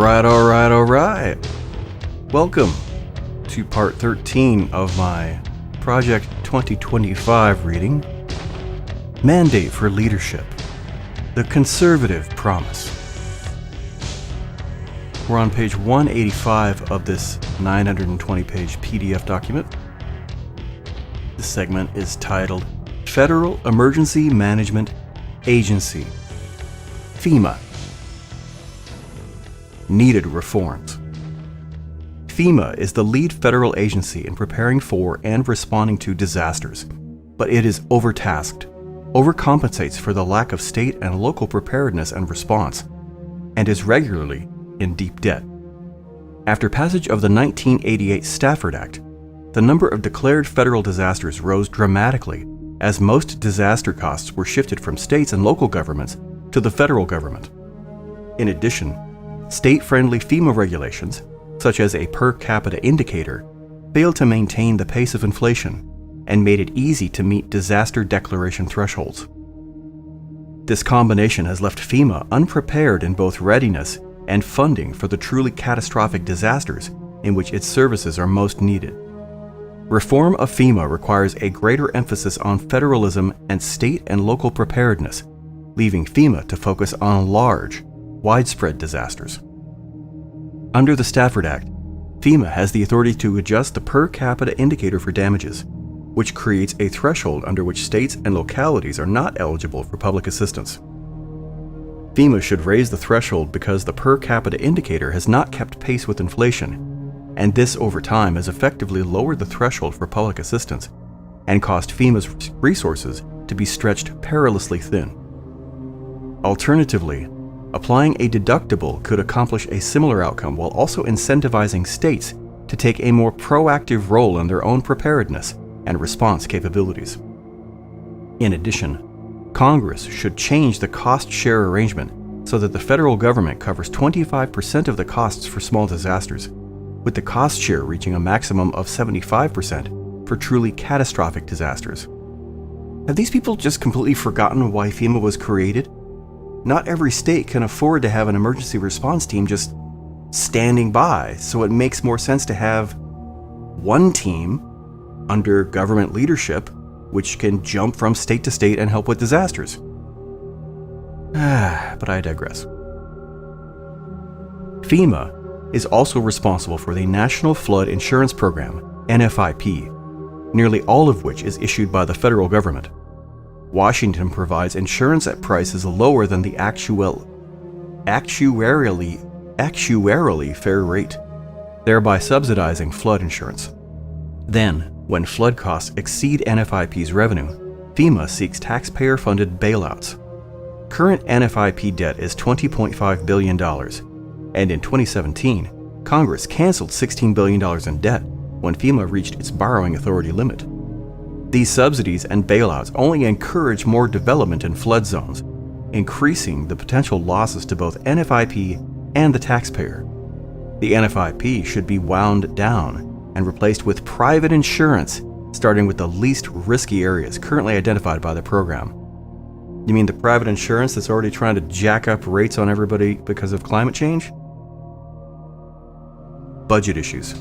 All right. Welcome to part 13 of my Project 2025 reading, Mandate for Leadership, The Conservative Promise. We're on page 185 of this 920-page PDF document. This segment is titled Federal Emergency Management Agency, FEMA. Needed reforms. FEMA is the lead federal agency in preparing for and responding to disasters, but it is overtasked, overcompensates for the lack of state and local preparedness and response, and is regularly in deep debt. After passage of the 1988 Stafford Act, the number of declared federal disasters rose dramatically as most disaster costs were shifted from states and local governments to the federal government. In addition, state-friendly FEMA regulations, such as a per capita indicator, failed to maintain the pace of inflation and made it easy to meet disaster declaration thresholds. This combination has left FEMA unprepared in both readiness and funding for the truly catastrophic disasters in which its services are most needed. Reform of FEMA requires a greater emphasis on federalism and state and local preparedness, leaving FEMA to focus on large, widespread disasters. Under the Stafford Act, FEMA has the authority to adjust the per capita indicator for damages, which creates a threshold under which states and localities are not eligible for public assistance. FEMA should raise the threshold because the per capita indicator has not kept pace with inflation, and this over time has effectively lowered the threshold for public assistance and caused FEMA's resources to be stretched perilously thin. Alternatively, applying a deductible could accomplish a similar outcome while also incentivizing states to take a more proactive role in their own preparedness and response capabilities. In addition, Congress should change the cost-share arrangement so that the federal government covers 25% of the costs for small disasters, with the cost share reaching a maximum of 75% for truly catastrophic disasters. Have these people just completely forgotten why FEMA was created? Not every state can afford to have an emergency response team just standing by, so it makes more sense to have one team under government leadership which can jump from state to state and help with disasters. But I digress. FEMA is also responsible for the National Flood Insurance Program, NFIP, nearly all of which is issued by the federal government. Washington provides insurance at prices lower than the actuarially fair rate, thereby subsidizing flood insurance. Then, when flood costs exceed NFIP's revenue, FEMA seeks taxpayer-funded bailouts. Current NFIP debt is $20.5 billion, and in 2017, Congress canceled $16 billion in debt when FEMA reached its borrowing authority limit. These subsidies and bailouts only encourage more development in flood zones, increasing the potential losses to both NFIP and the taxpayer. The NFIP should be wound down and replaced with private insurance, starting with the least risky areas currently identified by the program. You mean the private insurance that's already trying to jack up rates on everybody because of climate change? Budget issues.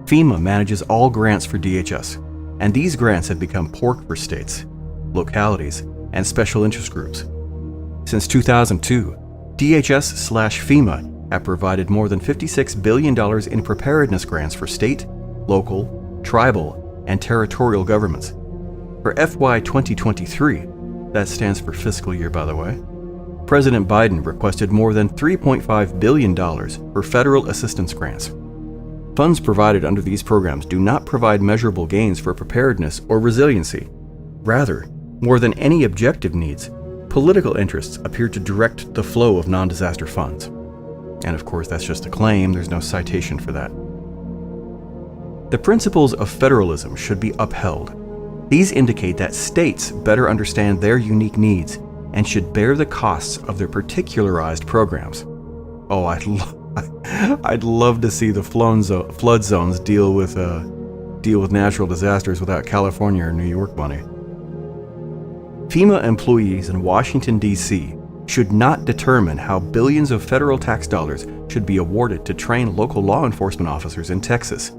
FEMA manages all grants for DHS, and these grants have become pork for states, localities, and special interest groups. Since 2002, DHS/FEMA have provided more than $56 billion in preparedness grants for state, local, tribal, and territorial governments. For FY 2023, that stands for fiscal year by the way, President Biden requested more than $3.5 billion for federal assistance grants. Funds provided under these programs do not provide measurable gains for preparedness or resiliency. Rather, more than any objective needs, political interests appear to direct the flow of non-disaster funds. And of course, that's just a claim, there's no citation for that. The principles of federalism should be upheld. These indicate that states better understand their unique needs and should bear the costs of their particularized programs. Oh, I'd love to see the flood zones deal with natural disasters without California or New York money. FEMA employees in Washington, D.C. should not determine how billions of federal tax dollars should be awarded to train local law enforcement officers in Texas,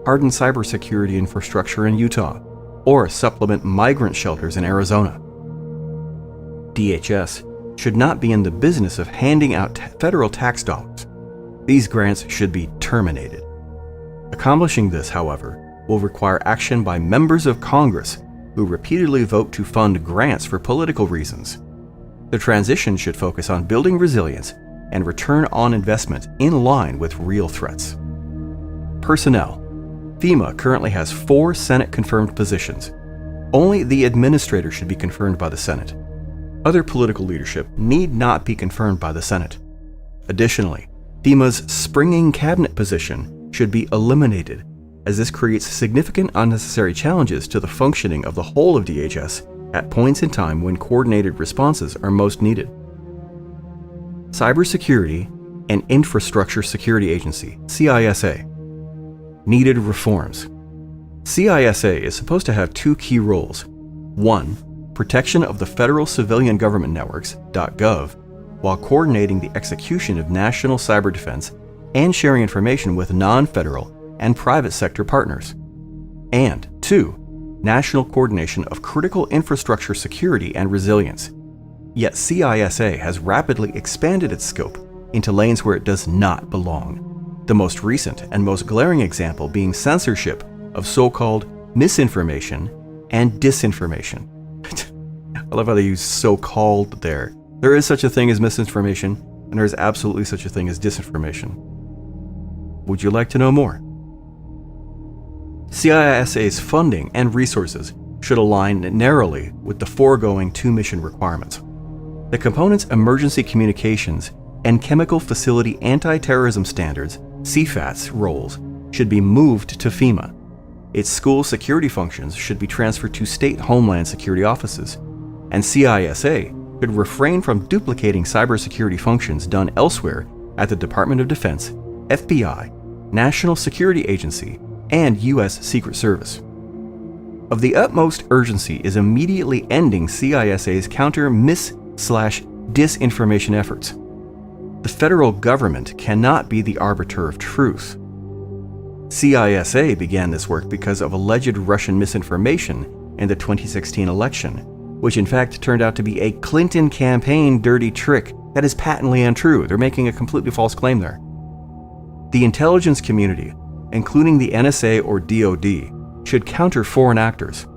harden cybersecurity infrastructure in Utah, or supplement migrant shelters in Arizona. DHS should not be in the business of handing out federal tax dollars. These grants should be terminated. Accomplishing this, however, will require action by members of Congress who repeatedly vote to fund grants for political reasons. The transition should focus on building resilience and return on investment in line with real threats. Personnel. FEMA currently has 4 Senate-confirmed positions. Only the administrator should be confirmed by the Senate. Other political leadership need not be confirmed by the Senate. Additionally, FEMA's springing cabinet position should be eliminated, as this creates significant unnecessary challenges to the functioning of the whole of DHS at points in time when coordinated responses are most needed. Cybersecurity and Infrastructure Security Agency, CISA. Needed reforms. CISA is supposed to have 2 key roles. 1. Protection of the Federal Civilian Government Networks, .gov, while coordinating the execution of national cyber defense and sharing information with non-federal and private sector partners. And 2. National coordination of critical infrastructure security and resilience. Yet CISA has rapidly expanded its scope into lanes where it does not belong. The most recent and most glaring example being censorship of so-called misinformation and disinformation. I love how they use so-called there. There is such a thing as misinformation, and there is absolutely such a thing as disinformation. Would you like to know more? CISA's funding and resources should align narrowly with the foregoing 2 mission requirements. The component's emergency communications and chemical facility anti-terrorism standards, CFATS, roles should be moved to FEMA. Its school security functions should be transferred to state homeland security offices, and CISA should refrain from duplicating cybersecurity functions done elsewhere at the Department of Defense, FBI, National Security Agency, and U.S. Secret Service. Of the utmost urgency is immediately ending CISA's counter-mis/disinformation efforts. The federal government cannot be the arbiter of truth. CISA began this work because of alleged Russian misinformation in the 2016 election, which in fact turned out to be a Clinton campaign dirty trick that is patently untrue. They're making a completely false claim there. The intelligence community, including the NSA or DoD, should counter foreign actors.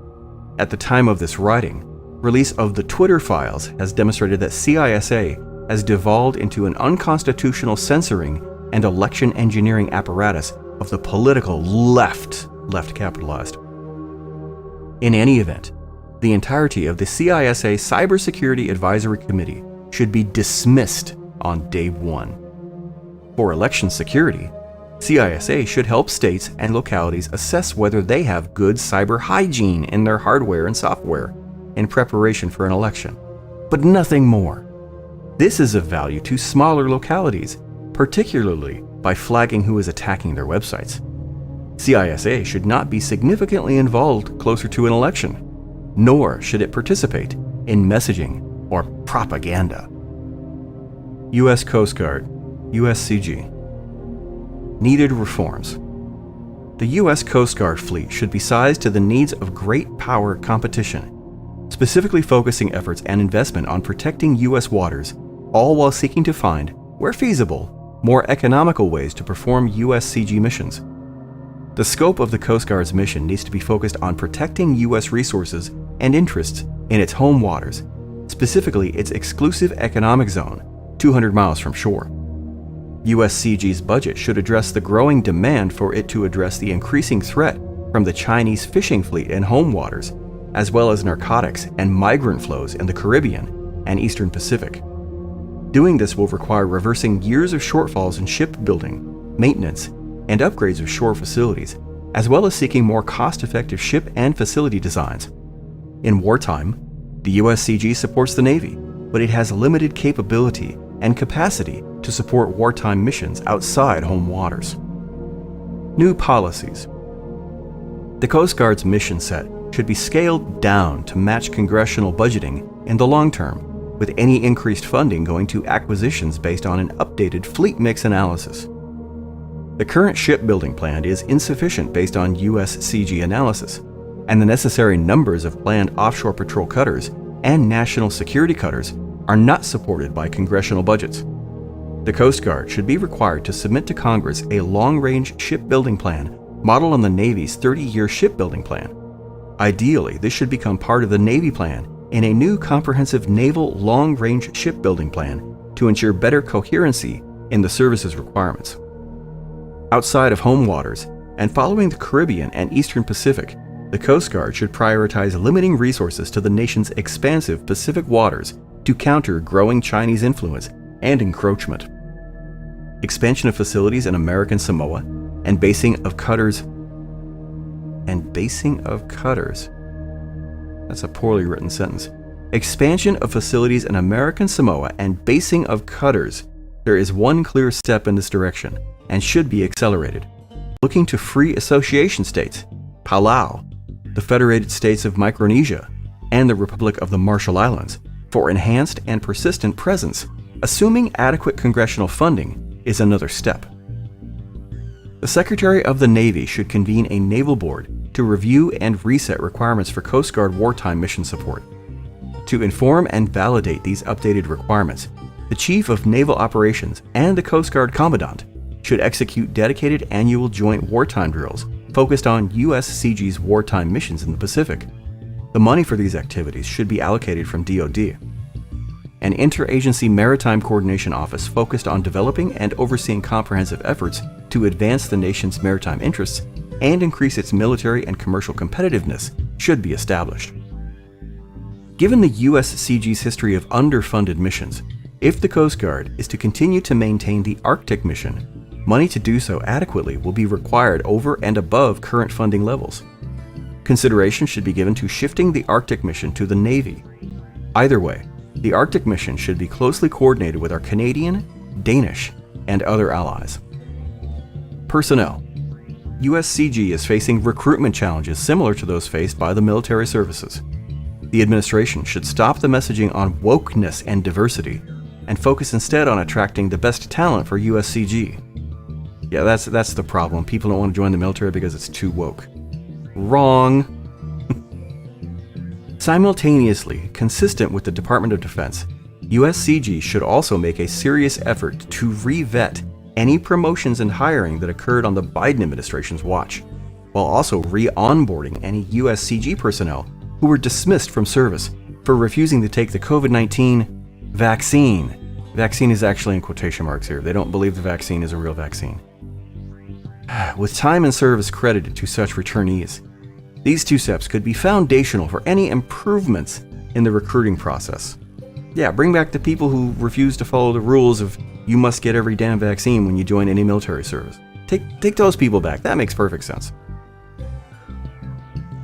At the time of this writing, release of the Twitter files has demonstrated that CISA has devolved into an unconstitutional censoring and election engineering apparatus of the political left capitalized. In any event, the entirety of the CISA Cybersecurity Advisory Committee should be dismissed on day 1. For election security, CISA should help states and localities assess whether they have good cyber hygiene in their hardware and software in preparation for an election, but nothing more. This is of value to smaller localities, particularly by flagging who is attacking their websites. CISA should not be significantly involved closer to an election, nor should it participate in messaging or propaganda. U.S. Coast Guard, USCG. Needed reforms. The U.S. Coast Guard fleet should be sized to the needs of great power competition, specifically focusing efforts and investment on protecting U.S. waters, all while seeking to find, where feasible, more economical ways to perform USCG missions. The scope of the Coast Guard's mission needs to be focused on protecting U.S. resources and interests in its home waters, specifically its exclusive economic zone, 200 miles from shore. USCG's budget should address the growing demand for it to address the increasing threat from the Chinese fishing fleet in home waters, as well as narcotics and migrant flows in the Caribbean and Eastern Pacific. Doing this will require reversing years of shortfalls in shipbuilding, maintenance, and upgrades of shore facilities, as well as seeking more cost-effective ship and facility designs. In wartime, the USCG supports the Navy, but it has limited capability and capacity to support wartime missions outside home waters. New policies. The Coast Guard's mission set should be scaled down to match congressional budgeting in the long term, with any increased funding going to acquisitions based on an updated fleet mix analysis. The current shipbuilding plan is insufficient based on USCG analysis, and the necessary numbers of planned offshore patrol cutters and national security cutters are not supported by congressional budgets. The Coast Guard should be required to submit to Congress a long-range shipbuilding plan modeled on the Navy's 30-year shipbuilding plan. Ideally, this should become part of the Navy plan in a new comprehensive naval long-range shipbuilding plan to ensure better coherency in the service's requirements. Outside of home waters and following the Caribbean and Eastern Pacific, the Coast Guard should prioritize limiting resources to the nation's expansive Pacific waters to counter growing Chinese influence and encroachment. Expansion of facilities in American Samoa and basing of cutters. That's a poorly written sentence. Expansion of facilities in American Samoa and basing of cutters. There is one clear step in this direction and should be accelerated. Looking to free association states, Palau, the Federated States of Micronesia, and the Republic of the Marshall Islands for enhanced and persistent presence, assuming adequate congressional funding, is another step. The Secretary of the Navy should convene a naval board to review and reset requirements for Coast Guard wartime mission support. To inform and validate these updated requirements, the Chief of Naval Operations and the Coast Guard Commandant should execute dedicated annual joint wartime drills focused on USCG's wartime missions in the Pacific. The money for these activities should be allocated from DoD. An interagency maritime coordination office focused on developing and overseeing comprehensive efforts to advance the nation's maritime interests and increase its military and commercial competitiveness should be established. Given the USCG's history of underfunded missions, if the Coast Guard is to continue to maintain the Arctic mission, money to do so adequately will be required over and above current funding levels. Consideration should be given to shifting the Arctic mission to the Navy. Either way, the Arctic mission should be closely coordinated with our Canadian, Danish, and other allies. Personnel. USCG is facing recruitment challenges similar to those faced by the military services. The administration should stop the messaging on wokeness and diversity and focus instead on attracting the best talent for USCG. Yeah, that's the problem. People don't want to join the military because it's too woke. Wrong. Simultaneously, consistent with the Department of Defense, USCG should also make a serious effort to re-vet any promotions and hiring that occurred on the Biden administration's watch, while also re-onboarding any USCG personnel who were dismissed from service for refusing to take the COVID-19 vaccine. Vaccine is actually in quotation marks here. They don't believe the vaccine is a real vaccine. With time and service credited to such returnees, these two steps could be foundational for any improvements in the recruiting process. Yeah, bring back the people who refuse to follow the rules of you must get every damn vaccine when you join any military service. Take those people back. That makes perfect sense.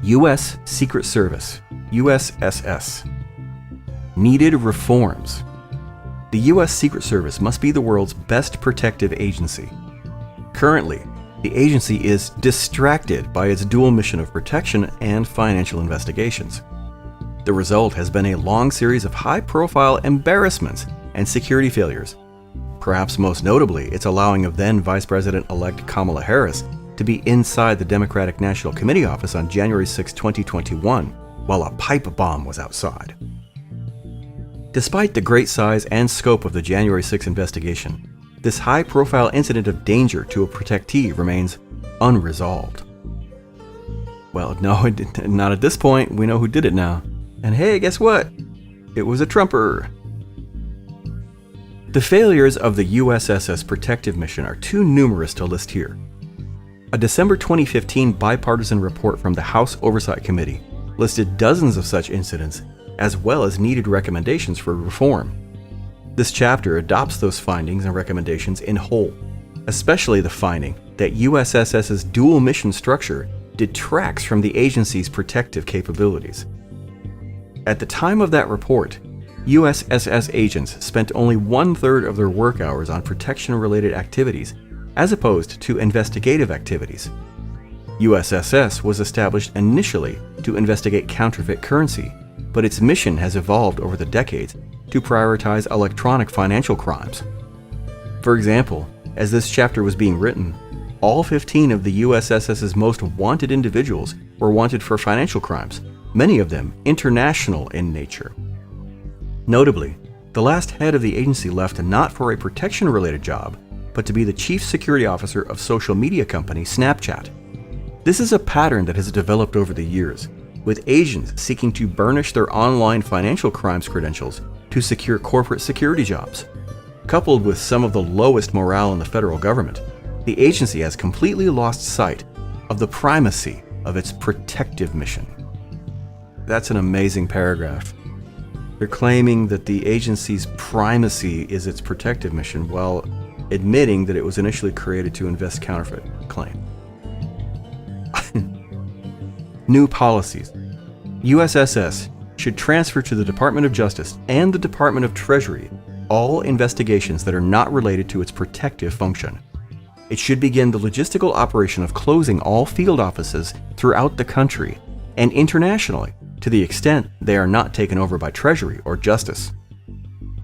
U.S. Secret Service, USSS. Needed reforms. The U.S. Secret Service must be the world's best protective agency. Currently, the agency is distracted by its dual mission of protection and financial investigations. The result has been a long series of high-profile embarrassments and security failures. Perhaps most notably, its allowing of then Vice President-elect Kamala Harris to be inside the Democratic National Committee office on January 6, 2021, while a pipe bomb was outside. Despite the great size and scope of the January 6 investigation, this high-profile incident of danger to a protectee remains unresolved. Well, no, not at this point. We know who did it now. And hey, guess what? It was a Trumper. The failures of the USSS protective mission are too numerous to list here. A December 2015 bipartisan report from the House Oversight Committee listed dozens of such incidents, as well as needed recommendations for reform. This chapter adopts those findings and recommendations in whole, especially the finding that USSS's dual mission structure detracts from the agency's protective capabilities. At the time of that report, USSS agents spent only 1/3 of their work hours on protection-related activities, as opposed to investigative activities. USSS was established initially to investigate counterfeit currency, but its mission has evolved over the decades to prioritize electronic financial crimes. For example, as this chapter was being written, all 15 of the USSS's most wanted individuals were wanted for financial crimes, many of them international in nature. Notably, the last head of the agency left not for a protection-related job, but to be the chief security officer of social media company Snapchat. This is a pattern that has developed over the years, with agents seeking to burnish their online financial crimes credentials to secure corporate security jobs. Coupled with some of the lowest morale in the federal government, the agency has completely lost sight of the primacy of its protective mission. That's an amazing paragraph. They're claiming that the agency's primacy is its protective mission while admitting that it was initially created to invest counterfeit claim. New policies. USSS should transfer to the Department of Justice and the Department of Treasury all investigations that are not related to its protective function. It should begin the logistical operation of closing all field offices throughout the country and internationally to the extent they are not taken over by Treasury or Justice.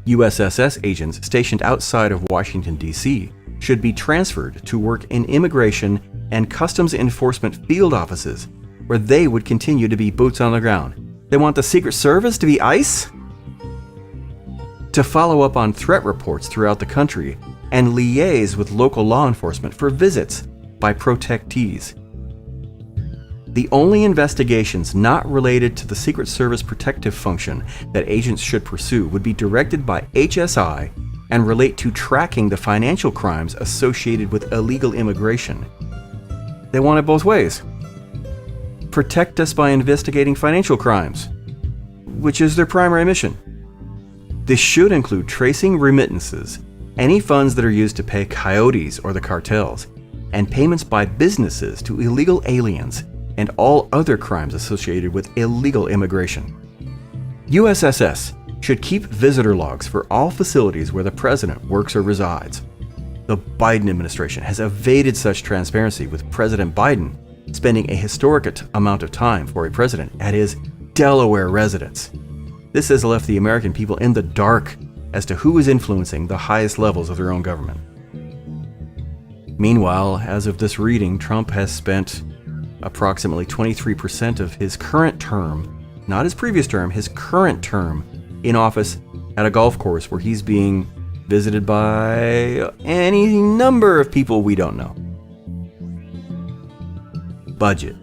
USSS agents stationed outside of Washington, D.C. should be transferred to work in immigration and customs enforcement field offices where they would continue to be boots on the ground. They want the Secret Service to be ICE? To follow up on threat reports throughout the country and liaise with local law enforcement for visits by protectees. The only investigations not related to the Secret Service protective function that agents should pursue would be directed by HSI and relate to tracking the financial crimes associated with illegal immigration. They want it both ways. Protect us by investigating financial crimes, which is their primary mission. This should include tracing remittances, any funds that are used to pay coyotes or the cartels, and payments by businesses to illegal aliens and all other crimes associated with illegal immigration. USSS should keep visitor logs for all facilities where the president works or resides. The Biden administration has evaded such transparency, with President Biden spending a historic amount of time for a president at his Delaware residence. This has left the American people in the dark as to who is influencing the highest levels of their own government. Meanwhile, as of this reading, Trump has spent approximately 23% of his current term, not his previous term, his current term in office at a golf course where he's being visited by any number of people we don't know. Budget.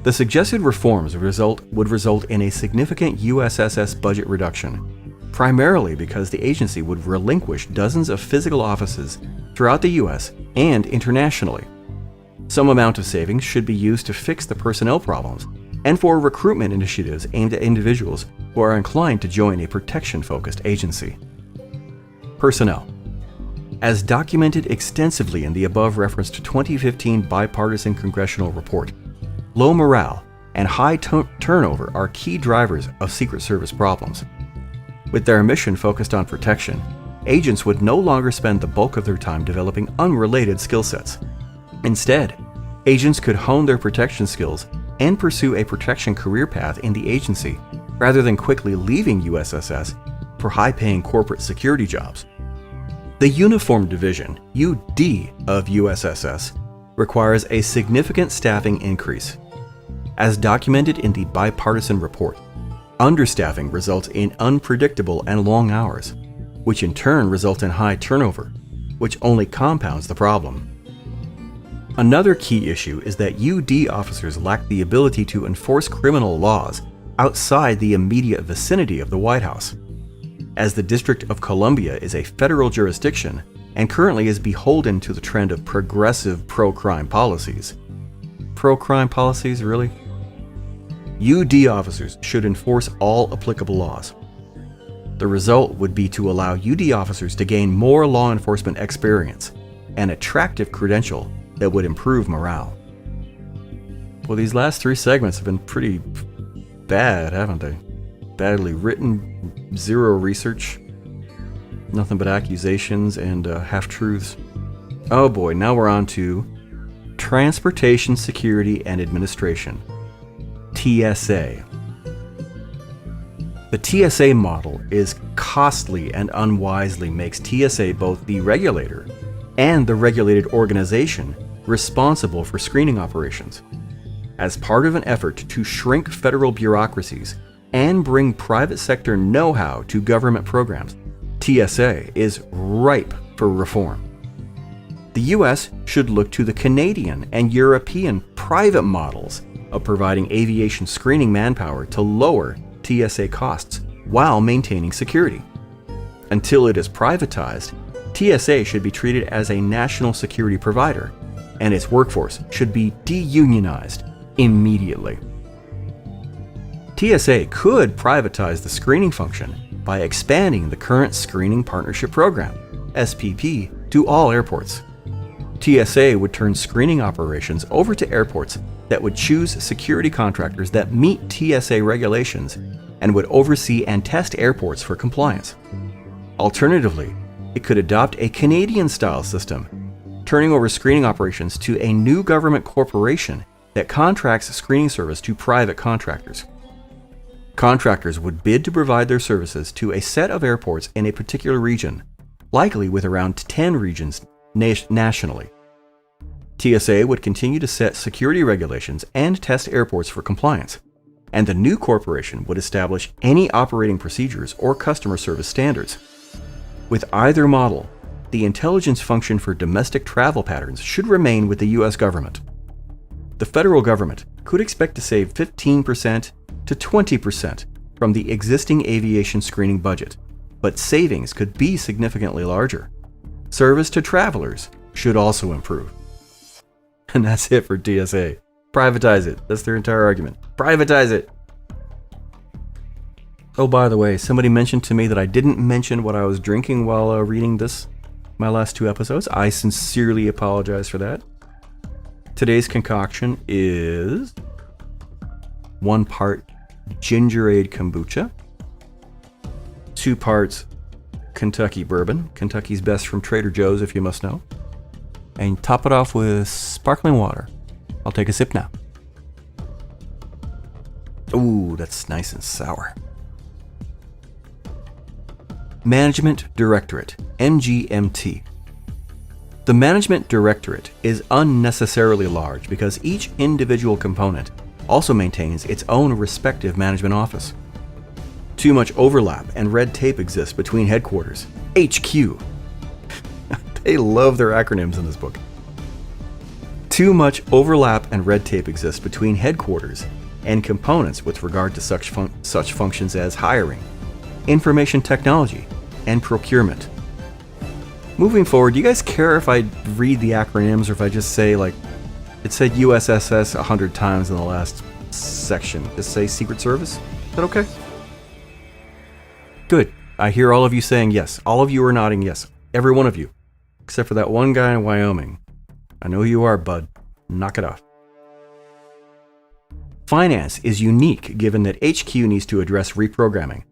The suggested reforms would result in a significant USSS budget reduction, primarily because the agency would relinquish dozens of physical offices throughout the U.S. and internationally. Some amount of savings should be used to fix the personnel problems and for recruitment initiatives aimed at individuals who are inclined to join a protection-focused agency. Personnel. As documented extensively in the above-referenced 2015 bipartisan congressional report, low morale and high turnover are key drivers of Secret Service problems. With their mission focused on protection, agents would no longer spend the bulk of their time developing unrelated skill sets. Instead, agents could hone their protection skills and pursue a protection career path in the agency, rather than quickly leaving USSS for high-paying corporate security jobs. The Uniform Division, UD, of USSS requires a significant staffing increase. As documented in the bipartisan report, understaffing results in unpredictable and long hours, which in turn result in high turnover, which only compounds the problem. Another key issue is that UD officers lack the ability to enforce criminal laws outside the immediate vicinity of the White House, as the District of Columbia is a federal jurisdiction and currently is beholden to the trend of progressive pro-crime policies. Pro-crime policies, really? UD officers should enforce all applicable laws. The result would be to allow UD officers to gain more law enforcement experience, an attractive credential that would improve morale. Well, these last three segments have been pretty bad, haven't they? Badly written, zero research, nothing but accusations and half-truths. Oh boy, now we're on to Transportation Security and Administration, TSA. The TSA model is costly and unwisely makes TSA both the regulator and the regulated organization responsible for screening operations. As part of an effort to shrink federal bureaucracies and bring private sector know-how to government programs, TSA is ripe for reform. The US should look to the Canadian and European private models of providing aviation screening manpower to lower TSA costs while maintaining security. Until it is privatized, TSA should be treated as a national security provider, and its workforce should be de-unionized immediately. TSA could privatize the screening function by expanding the current Screening Partnership Program, SPP, to all airports. TSA would turn screening operations over to airports that would choose security contractors that meet TSA regulations and would oversee and test airports for compliance. Alternatively, it could adopt a Canadian-style system, turning over screening operations to a new government corporation that contracts screening service to private contractors. Contractors would bid to provide their services to a set of airports in a particular region, likely with around 10 regions nationally. TSA would continue to set security regulations and test airports for compliance, and the new corporation would establish any operating procedures or customer service standards. With either model, the intelligence function for domestic travel patterns should remain with the US government. The federal government could expect to save 15% to 20% from the existing aviation screening budget, but savings could be significantly larger. Service to travelers should also improve. And that's it for TSA. Privatize it. That's their entire argument. Privatize it. Oh, by the way, somebody mentioned to me that I didn't mention what I was drinking while reading my last 2 episodes. I sincerely apologize for that. Today's concoction is 1 part gingerade kombucha, 2 parts Kentucky bourbon, Kentucky's best from Trader Joe's if you must know, and top it off with sparkling water. I'll take a sip now. Ooh, that's nice and sour. Management Directorate, MGMT. The Management Directorate is unnecessarily large because each individual component also maintains its own respective management office. Too much overlap and red tape exists between headquarters, HQ. They love their acronyms in this book. Too much overlap and red tape exists between headquarters and components with regard to such functions as hiring, information technology, and procurement. Moving forward, do you guys care if I read the acronyms or if I just say, like, it said USSS 100 times in the last section. Just say Secret Service? Is that okay? Good. I hear all of you saying yes. All of you are nodding yes. Every one of you. Except for that one guy in Wyoming. I know who you are, bud. Knock it off. Finance is unique given that HQ needs to address reprogramming,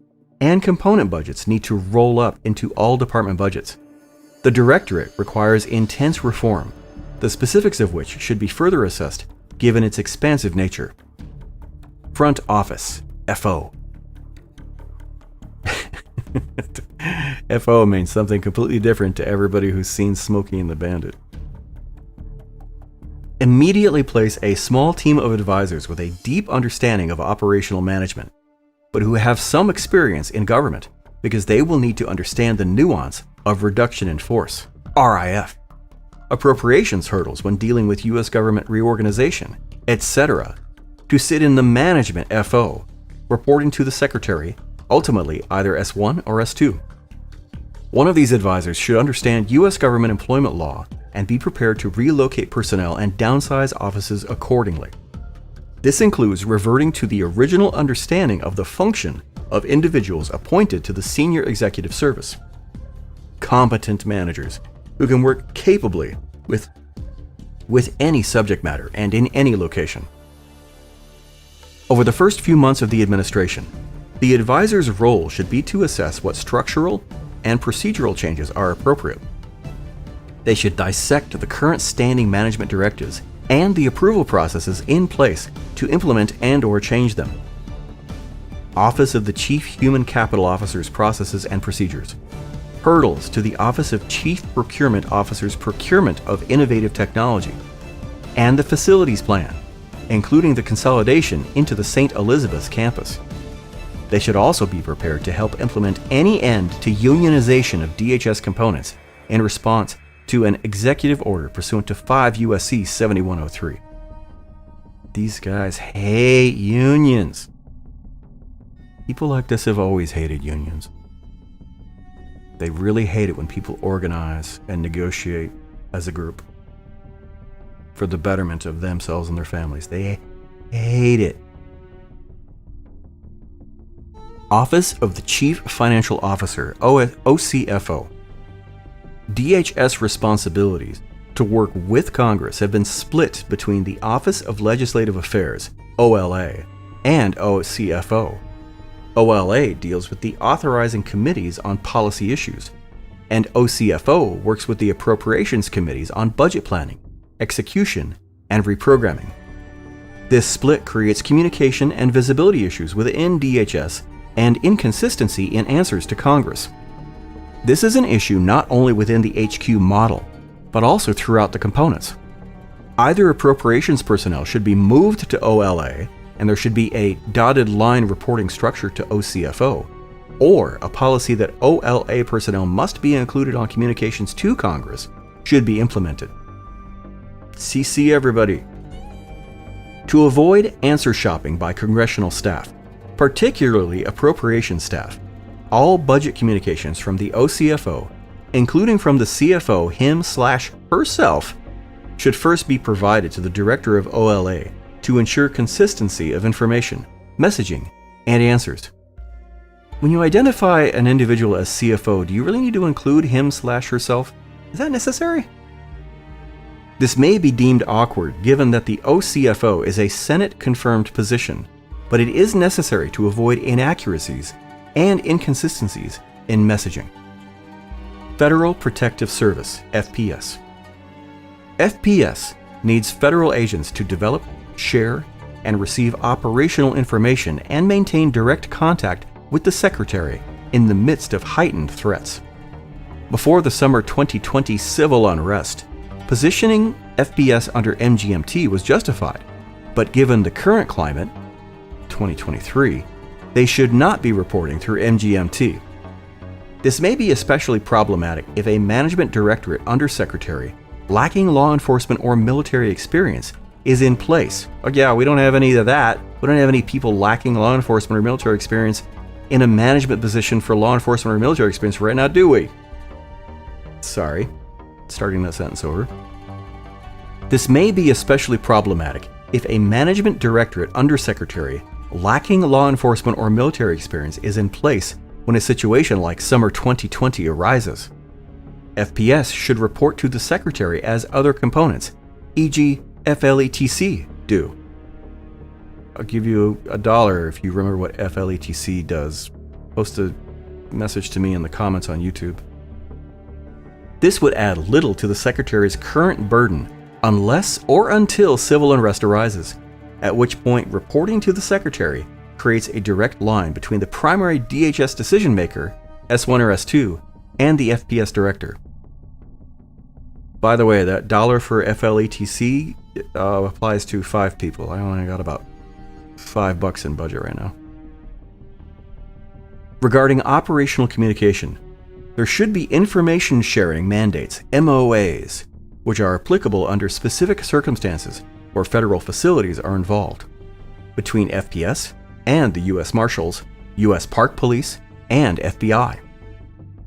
and component budgets need to roll up into all department budgets. The Directorate requires intense reform, the specifics of which should be further assessed given its expansive nature. Front Office, FO. FO means something completely different to everybody who's seen Smokey and the Bandit. Immediately place a small team of advisors with a deep understanding of operational management, but who have some experience in government because they will need to understand the nuance of reduction in force, RIF, appropriations hurdles when dealing with US government reorganization, etc., to sit in the management FO, reporting to the Secretary, ultimately either S1 or S2. One of these advisors should understand US government employment law and be prepared to relocate personnel and downsize offices accordingly. This includes reverting to the original understanding of the function of individuals appointed to the senior executive service. Competent managers who can work capably with any subject matter and in any location. Over the first few months of the administration, the advisor's role should be to assess what structural and procedural changes are appropriate. They should dissect the current standing management directives and the approval processes in place to implement and/or change them. Office of the Chief Human Capital Officer's processes and procedures. Hurdles to the Office of Chief Procurement Officer's procurement of innovative technology. And the facilities plan, including the consolidation into the St. Elizabeth's campus. They should also be prepared to help implement any end to unionization of DHS components in response to an executive order pursuant to 5 U.S.C. 7103. These guys hate unions. People like this have always hated unions. They really hate it when people organize and negotiate as a group for the betterment of themselves and their families. They hate it. Office of the Chief Financial Officer, OCFO. DHS responsibilities to work with Congress have been split between the Office of Legislative Affairs, OLA, and OCFO. OLA deals with the authorizing committees on policy issues, and OCFO works with the appropriations committees on budget planning, execution, and reprogramming. This split creates communication and visibility issues within DHS and inconsistency in answers to Congress. This is an issue not only within the HQ model, but also throughout the components. Either appropriations personnel should be moved to OLA, and there should be a dotted line reporting structure to OCFO, or a policy that OLA personnel must be included on communications to Congress should be implemented. CC everybody. To avoid answer shopping by congressional staff, particularly appropriations staff, all budget communications from the OCFO, including from the CFO him/herself, should first be provided to the director of OLA to ensure consistency of information, messaging, and answers. When you identify an individual as CFO, do you really need to include him/herself? Is that necessary? This may be deemed awkward given that the OCFO is a Senate-confirmed position, but it is necessary to avoid inaccuracies and inconsistencies in messaging. Federal Protective Service, FPS. FPS needs federal agents to develop, share, and receive operational information and maintain direct contact with the Secretary in the midst of heightened threats. Before the summer 2020 civil unrest, positioning FPS under MGMT was justified, but given the current climate, 2023, they should not be reporting through MGMT. This may be especially problematic if a management directorate undersecretary lacking law enforcement or military experience is in place. Oh yeah, we don't have any of that. We don't have any people lacking law enforcement or military experience in a management position for law enforcement or military experience right now, do we? Sorry, starting that sentence over. This may be especially problematic if a management directorate undersecretary lacking law enforcement or military experience is in place when a situation like summer 2020 arises. FPS should report to the Secretary as other components, e.g. FLETC, do. I'll give you $1 if you remember what FLETC does. Post a message to me in the comments on YouTube. This would add little to the Secretary's current burden unless or until civil unrest arises, at which point reporting to the Secretary creates a direct line between the primary DHS decision maker, S1 or S2, and the FPS director. By the way, that $1 for FLETC applies to 5 people. I only got about $5 in budget right now. Regarding operational communication, there should be information sharing mandates, MOAs, which are applicable under specific circumstances where federal facilities are involved, between FPS and the U.S. Marshals, U.S. Park Police, and FBI.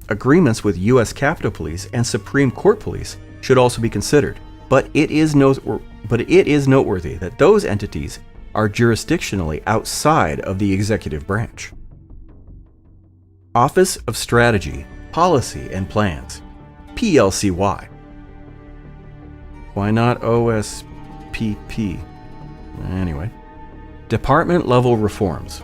Agreements with U.S. Capitol Police and Supreme Court Police should also be considered, but it is noteworthy that those entities are jurisdictionally outside of the executive branch. Office of Strategy, Policy and Plans, PLCY. Why not OSPP? Anyway. Department level reforms.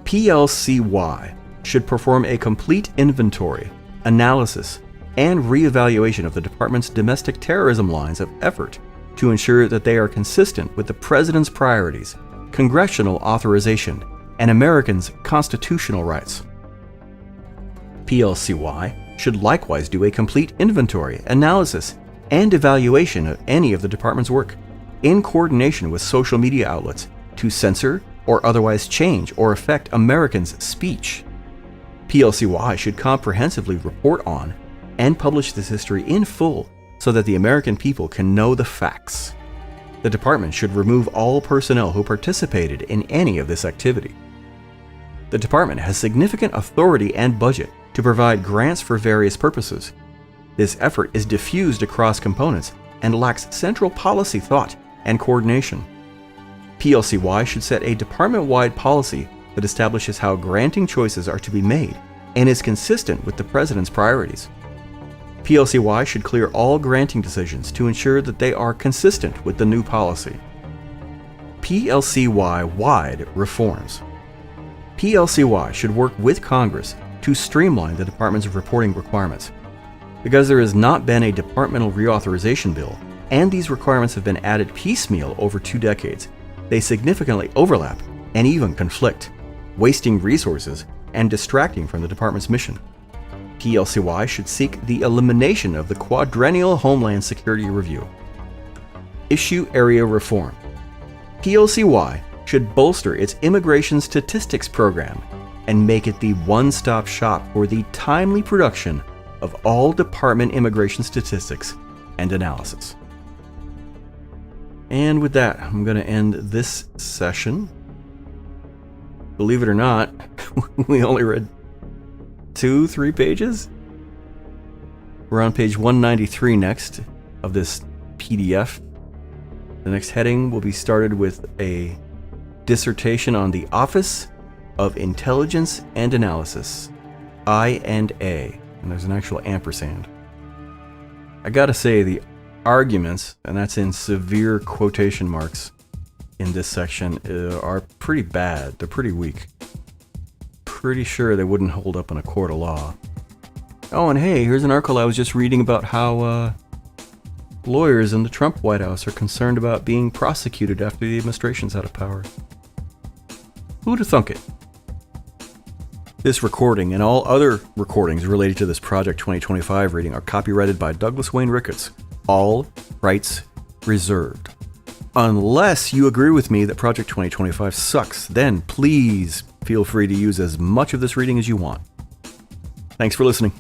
PLCY should perform a complete inventory, analysis, and reevaluation of the department's domestic terrorism lines of effort to ensure that they are consistent with the President's priorities, congressional authorization, and Americans' constitutional rights. PLCY should likewise do a complete inventory, analysis, and evaluation of any of the department's work, in coordination with social media outlets, to censor or otherwise change or affect Americans' speech. PLCY should comprehensively report on and publish this history in full so that the American people can know the facts. The department should remove all personnel who participated in any of this activity. The department has significant authority and budget to provide grants for various purposes. This effort is diffused across components and lacks central policy thought and coordination. PLCY should set a department-wide policy that establishes how granting choices are to be made and is consistent with the President's priorities. PLCY should clear all granting decisions to ensure that they are consistent with the new policy. PLCY-wide reforms. PLCY should work with Congress to streamline the department's reporting requirements. Because there has not been a departmental reauthorization bill, and these requirements have been added piecemeal over 2 decades, they significantly overlap and even conflict, wasting resources and distracting from the department's mission. PLCY should seek the elimination of the quadrennial Homeland Security Review. Issue Area Reform. PLCY should bolster its immigration statistics program and make it the one-stop shop for the timely production of all department immigration statistics and analysis. And with that, I'm going to end this session. Believe it or not, we only read 2-3 pages. We're on page 193 next of this PDF. The next heading will be started with a dissertation on the Office of Intelligence and Analysis, I&A, and there's an actual ampersand. I gotta say, the arguments, and that's in severe quotation marks in this section, are pretty bad. They're pretty weak. Pretty sure they wouldn't hold up in a court of law. Oh, and hey, here's an article I was just reading about how lawyers in the Trump White House are concerned about being prosecuted after the administration's out of power. Who'd have thunk it? This recording and all other recordings related to this Project 2025 reading are copyrighted by Douglas Wayne Ricketts. All rights reserved. Unless you agree with me that Project 2025 sucks, then please feel free to use as much of this reading as you want. Thanks for listening.